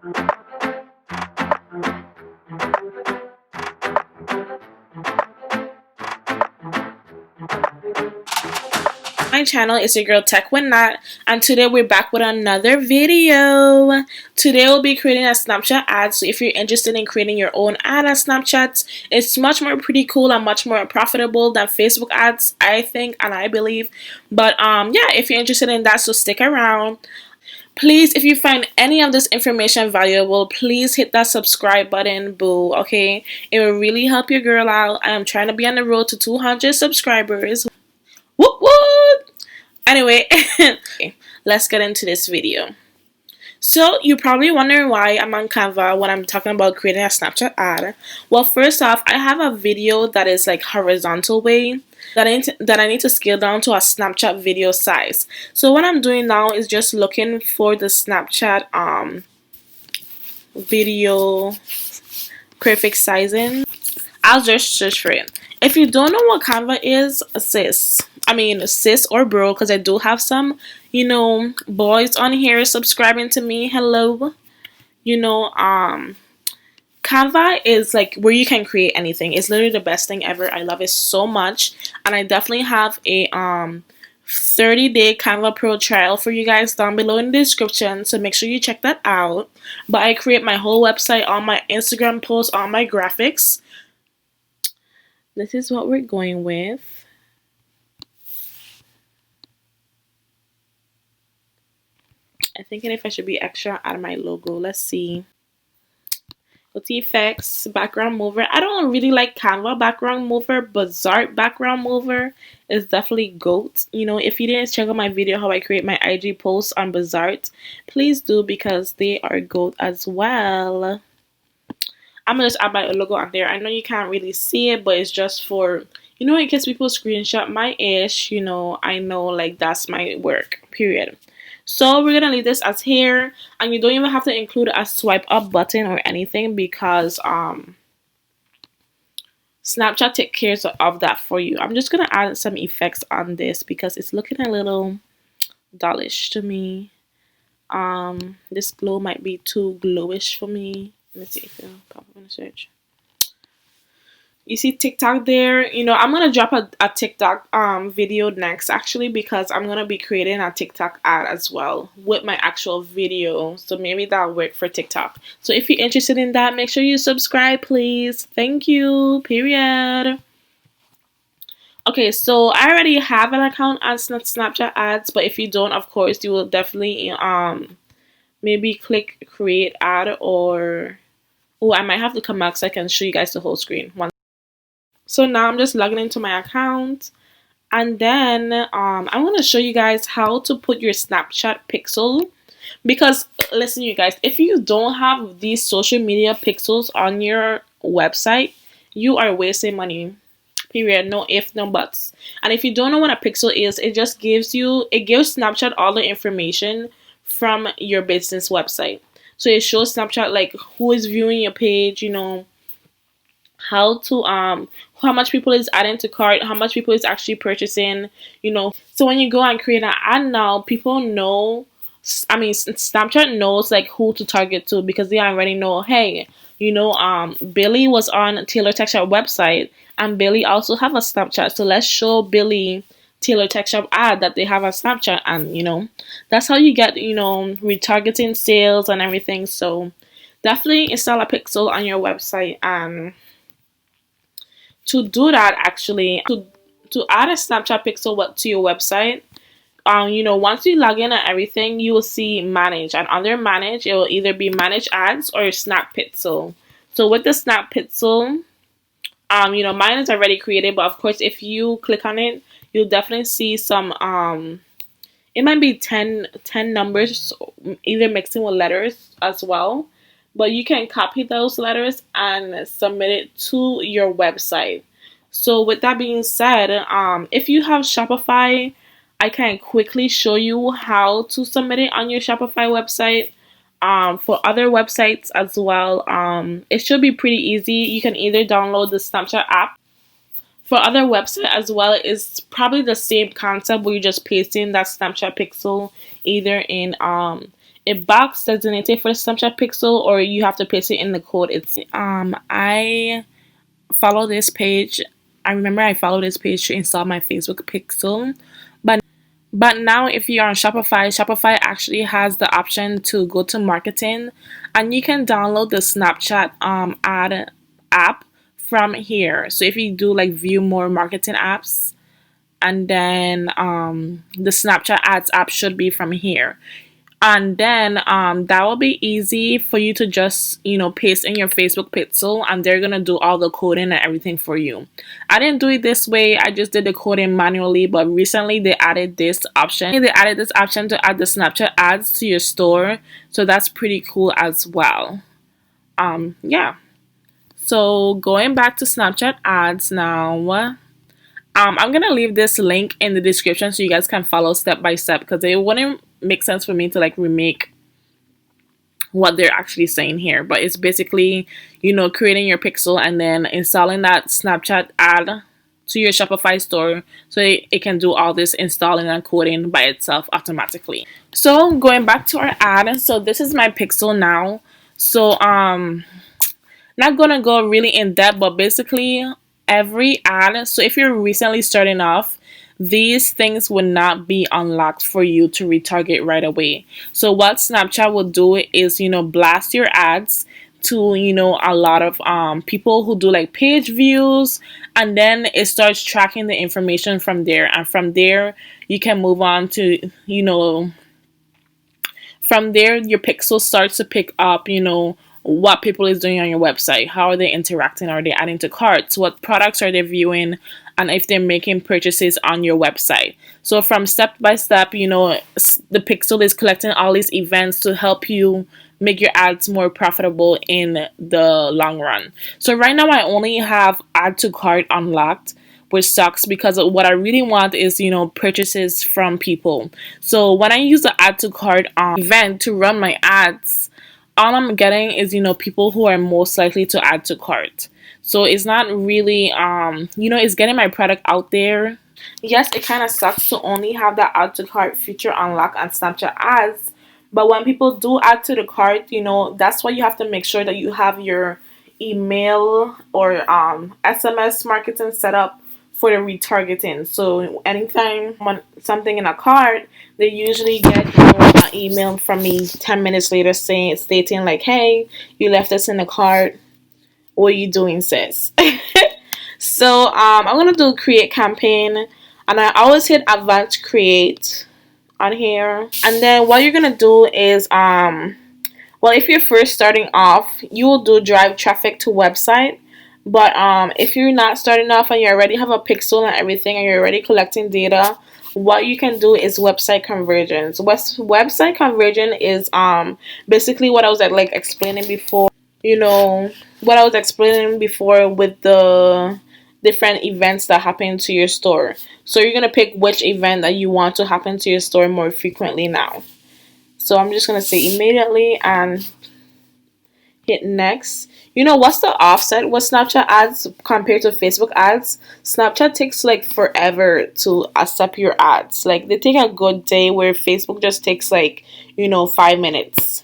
My channel is your girl Tech with Nat, and today we're back with another video. Today we'll be creating a Snapchat ad. So if you're interested in creating your own ad on Snapchat, it's much more pretty cool and much more profitable than Facebook ads, I think and I believe. But yeah, if you're interested in that, so stick around. Please, if you find any of this information valuable, please hit that subscribe button, boo, okay? It will really help your girl out. I am trying to be on the road to 200 subscribers. Whoop whoop! Anyway, let's get into this video. So you're probably wondering why I'm on Canva when I'm talking about creating a Snapchat ad. Well, first off, I have a video that is like horizontal way that I need to scale down to a Snapchat video size. So what I'm doing now is just looking for the Snapchat video perfect sizing. I'll just search for it. If you don't know what Canva is, sis or bro, because I do have some, boys on here subscribing to me. Hello. Canva is like where you can create anything. It's literally the best thing ever. I love it so much. And I definitely have a 30-day Canva Pro trial for you guys down below in the description, so make sure you check that out. But I create my whole website, all my Instagram posts, all my graphics. This is what we're going with. I'm thinking if I should be extra out of my logo. Let's see. Go to effects, background mover. I don't really like Canva background mover, but Zart background mover is definitely GOAT. If you didn't check out my video how I create my IG posts on Bizart, please do, because they are GOAT as well. I'm gonna just add my logo on there. I know you can't really see it, but it's just for, in case people screenshot my ish, I know like that's my work, period. So we're gonna leave this as here, and you don't even have to include a swipe up button or anything, because Snapchat takes care of that for you. I'm just gonna add some effects on this because it's looking a little dullish to me. This glow might be too glowish for me. Let me see if it'll pop up in the search. You see TikTok there. I'm gonna drop a TikTok video next, actually, because I'm gonna be creating a TikTok ad as well with my actual video. So maybe that'll work for TikTok. So if you're interested in that, make sure you subscribe, please. Thank you. Period. Okay, so I already have an account on Snapchat ads, but if you don't, of course, you will definitely maybe click create ad, or I might have to come back so I can show you guys the whole screen. So now I'm just logging into my account, and then I'm going to show you guys how to put your Snapchat pixel, because listen, you guys, if you don't have these social media pixels on your website, you are wasting money, period. No ifs, no buts. And if you don't know what a pixel is, it just gives Snapchat all the information from your business website. So it shows Snapchat like who is viewing your page, how much people is adding to cart, how much people is actually purchasing, So when you go and create an ad now, people know, Snapchat knows like who to target to, because they already know, hey, Billy was on Taylor Tech Shop website, and Billy also have a Snapchat, so let's show Billy Taylor Tech Shop ad that they have a Snapchat, and that's how you get retargeting sales and everything. So definitely install a pixel on your website. And to do that, actually, to add a Snapchat pixel to your website, once you log in and everything, you will see manage, and under manage, it will either be manage ads or snap pixel. So with the snap pixel, mine is already created, but of course, if you click on it, you'll definitely see some, it might be 10 numbers, either mixing with letters as well. But you can copy those letters and submit it to your website. So with that being said, if you have Shopify, I can quickly show you how to submit it on your Shopify website. For other websites as well, it should be pretty easy. You can either download the Snapchat app. For other websites as well, it's probably the same concept where you just paste in that Snapchat pixel either in a box designated for the Snapchat pixel, or you have to paste it in the code. It's I follow this page. I remember I followed this page to install my Facebook pixel, but now if you're on Shopify, Shopify actually has the option to go to marketing, and you can download the Snapchat ad app from here. So if you do like view more marketing apps, and then the Snapchat ads app should be from here. And then that will be easy for you to just, paste in your Facebook pixel, and they're gonna do all the coding and everything for you. I didn't do it this way. I just did the coding manually, but recently they added this option. They added this option to add the Snapchat ads to your store, so that's pretty cool as well. Yeah. So going back to Snapchat ads now. I'm gonna leave this link in the description so you guys can follow step by step, because it wouldn't make sense for me to like remake what they're actually saying here. But it's basically, creating your pixel and then installing that Snapchat ad to your Shopify store, so it can do all this installing and coding by itself automatically. So going back to our ad, so this is my pixel now. So not gonna go really in depth, but basically every ad, so if you're recently starting off, these things would not be unlocked for you to retarget right away. So what Snapchat will do is, blast your ads to, a lot of people who do like page views, and then it starts tracking the information from there, and from there you can move on to, from there your pixel starts to pick up, what people is doing on your website. How are they interacting? Are they adding to carts? What products are they viewing? And if they're making purchases on your website. So from step by step, the pixel is collecting all these events to help you make your ads more profitable in the long run. So right now I only have add to cart unlocked, which sucks because what I really want is, purchases from people. So when I use the add to cart event to run my ads, all I'm getting is, people who are most likely to add to cart. So it's not really, it's getting my product out there. Yes, it kind of sucks to only have that add to cart feature unlocked on Snapchat ads. But when people do add to the cart, that's why you have to make sure that you have your email or SMS marketing set up for the retargeting. So anytime when something in a cart, they usually get an email from me 10 minutes later stating like, hey, you left this in the cart. What are you doing, sis? So I'm gonna do create campaign, and I always hit advanced create on here. And then what you're gonna do is well, if you're first starting off, you will do drive traffic to website. But if you're not starting off and you already have a pixel and everything and you're already collecting data, what you can do is website conversions. Website conversion is basically what I was like explaining before. What I was explaining before with the different events that happen to your store. So you're gonna pick which event that you want to happen to your store more frequently now. So I'm just gonna say immediately and hit next. What's the offset with Snapchat ads compared to Facebook ads? Snapchat takes like forever to accept your ads. Like they take a good day, where Facebook just takes like 5 minutes,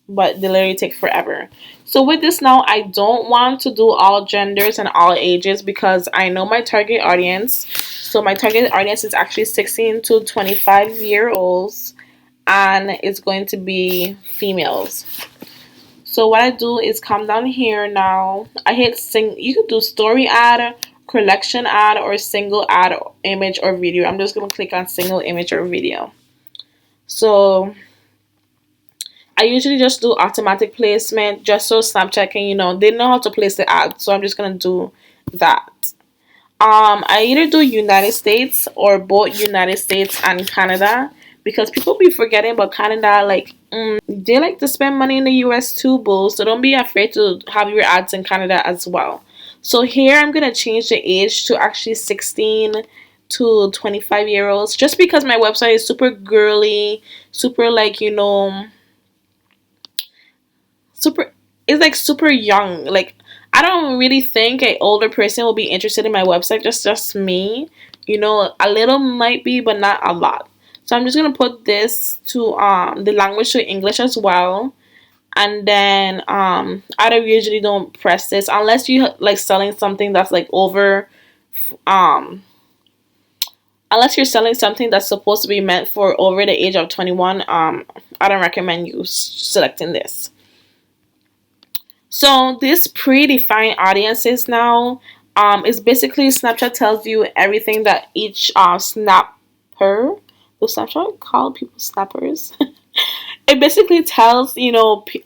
but they literally take forever. So with this now, I don't want to do all genders and all ages because I know my target audience. So my target audience is actually 16 to 25-year-olds, and it's going to be females. So what I do is come down here now. I hit you could do story ad, collection ad, or single ad, image, or video. I'm just going to click on single image or video. So I usually just do automatic placement just so Snapchat can, they know how to place the ad. So I'm just going to do that. I either do United States or both United States and Canada, because people be forgetting about Canada. Like, they like to spend money in the US too, boo. So don't be afraid to have your ads in Canada as well. So here I'm going to change the age to actually 16 to 25-year-olds, just because my website is super girly, super like, super, it's like super young. Like, I don't really think an older person will be interested in my website, just me. A little might be, but not a lot. So I'm just gonna put this to the language to English as well. And then I don't usually don't press this unless you like selling something that's like over um unless you're selling something that's supposed to be meant for over the age of 21. I don't recommend you selecting this. So this predefined audiences now is basically Snapchat tells you everything that each snapper, the Snapchat call people snappers. It basically tells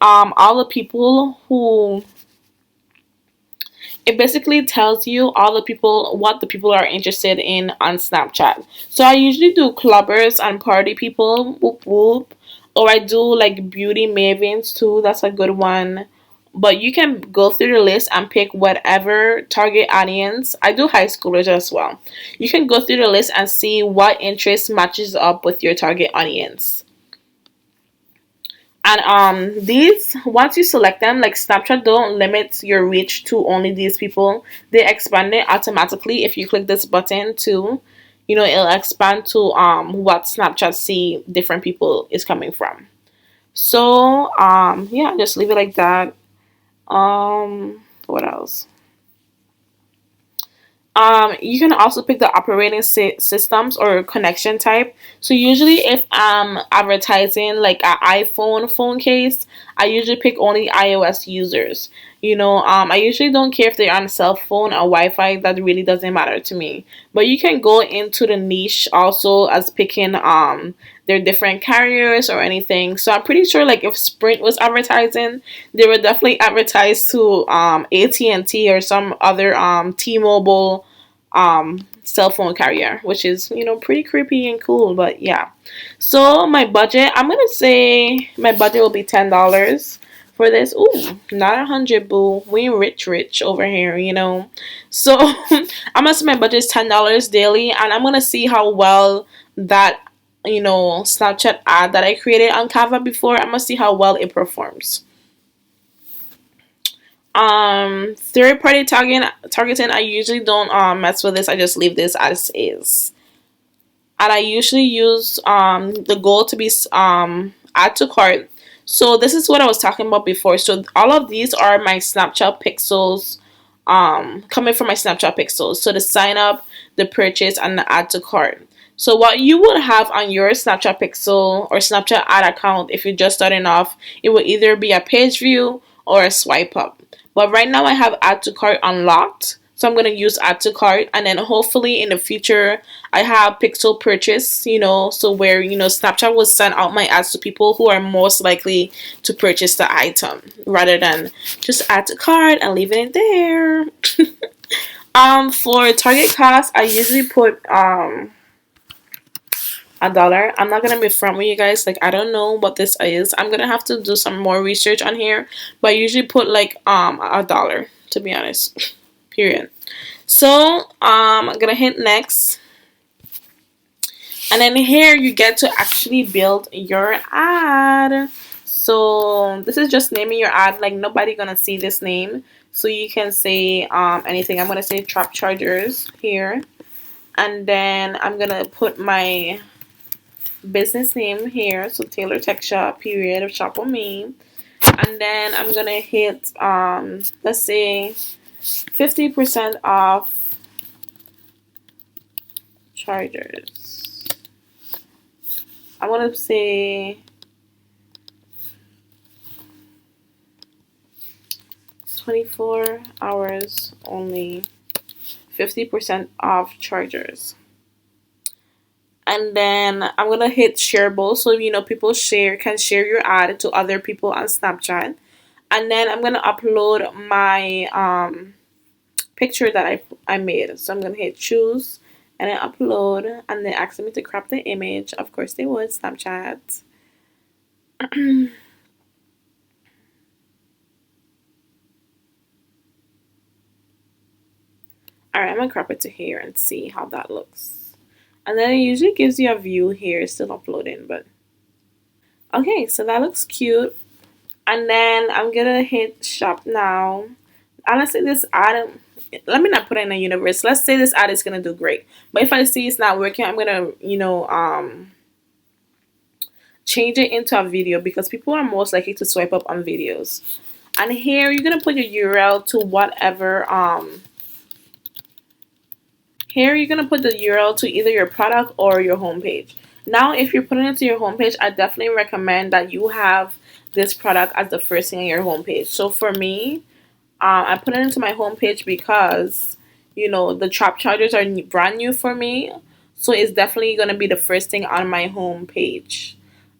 all the people who it basically tells you all the people what the people are interested in on Snapchat. So I usually do clubbers and party people, whoop whoop, or I do like beauty mavens too. That's a good one. But you can go through the list and pick whatever target audience. I do high schoolers as well. You can go through the list and see what interest matches up with your target audience. And these once you select them, like Snapchat don't limit your reach to only these people. They expand it automatically if you click this button too. It'll expand to what Snapchat see different people is coming from. So yeah, just leave it like that. What else? You can also pick the operating systems or connection type. So usually if I'm advertising like an iPhone phone case, I usually pick only iOS users. I usually don't care if they're on a cell phone or Wi-Fi. That really doesn't matter to me. But you can go into the niche also as picking their different carriers or anything. So I'm pretty sure like if Sprint was advertising, they would definitely advertise to AT&T or some other T-Mobile cell phone carrier, which is pretty creepy and cool. But yeah, so my budget, I'm gonna say my budget will be $10 for this. Ooh, not 100, boo. We rich over here. So I'm gonna say my budget is $10 daily, and I'm gonna see how well that Snapchat ad that I created on Canva before. I'm gonna see how well it performs. Third party targeting, I usually don't mess with this. I just leave this as is. And I usually use the goal to be add to cart. So this is what I was talking about before. So all of these are my Snapchat pixels coming from my Snapchat pixels. So the sign up, the purchase, and the add to cart. So what you would have on your Snapchat pixel or Snapchat ad account if you're just starting off, it will either be a page view or a swipe up. But right now I have add to cart unlocked. So I'm going to use add to cart, and then hopefully in the future I have pixel purchase, so where, Snapchat will send out my ads to people who are most likely to purchase the item rather than just add to cart and leaving it there. For target cost, I usually put $1. I'm not gonna be front with you guys. Like, I don't know what this is. I'm gonna have to do some more research on here. But I usually put like $1, to be honest. Period. So I'm gonna hit next. And then here you get to actually build your ad. So this is just naming your ad. Like, nobody gonna see this name. So you can say anything. I'm gonna say trap chargers here. And then I'm gonna put my business name here, so Taylor Tech Shop, period, shop with me. And then I'm gonna hit let's say 50% off chargers. I want to say 24 hours only, 50% off chargers. And then I'm gonna hit shareable, so people can share your ad to other people on Snapchat. And then I'm gonna upload my picture that I made. So I'm gonna hit choose and then upload, and then ask me to crop the image. Of course they would, Snapchat. Alright, I'm gonna crop it to here and see how that looks. And then it usually gives you a view here. It's still uploading, but okay, so that looks cute. And then I'm gonna hit shop now. Honestly, this ad, let me not put it in the universe. Let's say this ad is gonna do great, but if I see it's not working, I'm gonna change it into a video because people are most likely to swipe up on videos. And here you're gonna put your URL to whatever here you're gonna put the URL to either your product or your homepage. Now if you're putting it to your homepage, I definitely recommend that you have this product as the first thing on your homepage. So for me, I put it into my homepage because, you know, the trap chargers are brand new for me. So it's definitely going to be the first thing on my homepage.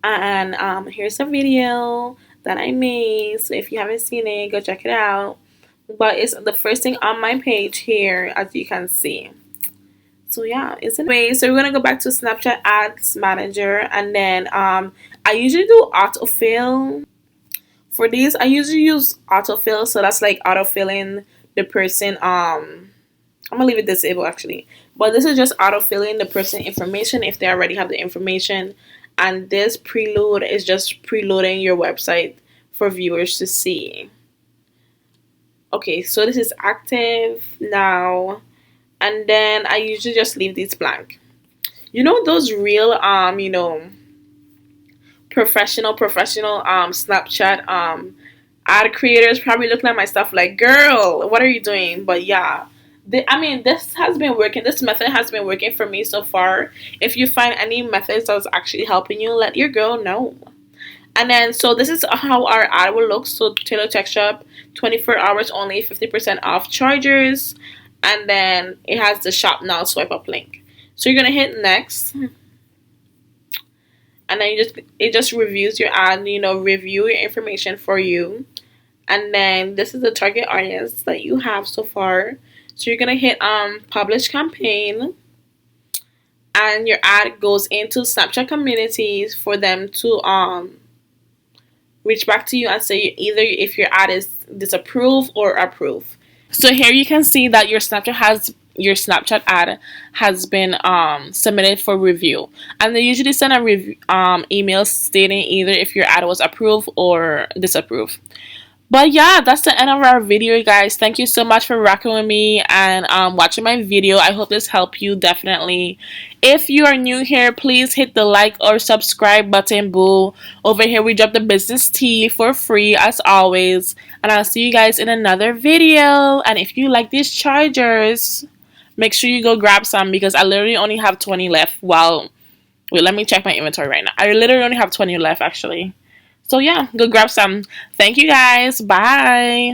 And here's a video that I made. So if you haven't seen it, go check it out. But it's the first thing on my page here, as you can see. So yeah, it's anyway. So we're going to go back to Snapchat Ads Manager. And then I usually do autofill. For these, I usually use autofill, so that's like autofilling the person. I'm gonna leave it disabled actually, but this is just autofilling the person information if they already have the information, and this preload is just preloading your website for viewers to see. Okay, so this is active now, and then I usually just leave these blank. You know those real you know, professional Snapchat ad creators probably looking at my stuff like, girl, what are you doing? But yeah, I mean, this has been working. This method has been working for me so far. If you find any methods that's actually helping you, let your girl know. And then, so this is how our ad will look. So Taylor Tech Shop, 24 hours only, 50% off chargers. And then it has the shop now swipe up link. So you're going to hit next. And then it just reviews your ad, you know, review your information for you. And then this is the target audience that you have so far. So you're gonna hit publish campaign, and your ad goes into Snapchat communities for them to reach back to you and say either if your ad is disapprove or approve. So here you can see that your Snapchat ad has been submitted for review, and they usually send a email stating either if your ad was approved or disapproved. But yeah, that's the end of our video, guys. Thank you so much for rocking with me and watching my video. I hope this helped you, definitely. If you are new here, please hit the like or subscribe button, boo. Over here, we drop the business tea for free, as always. And I'll see you guys in another video. And if you like these chargers, make sure you go grab some because I literally only have 20 left. Wait, let me check my inventory right now. I literally only have 20 left, actually. So yeah, go grab some. Thank you guys. Bye.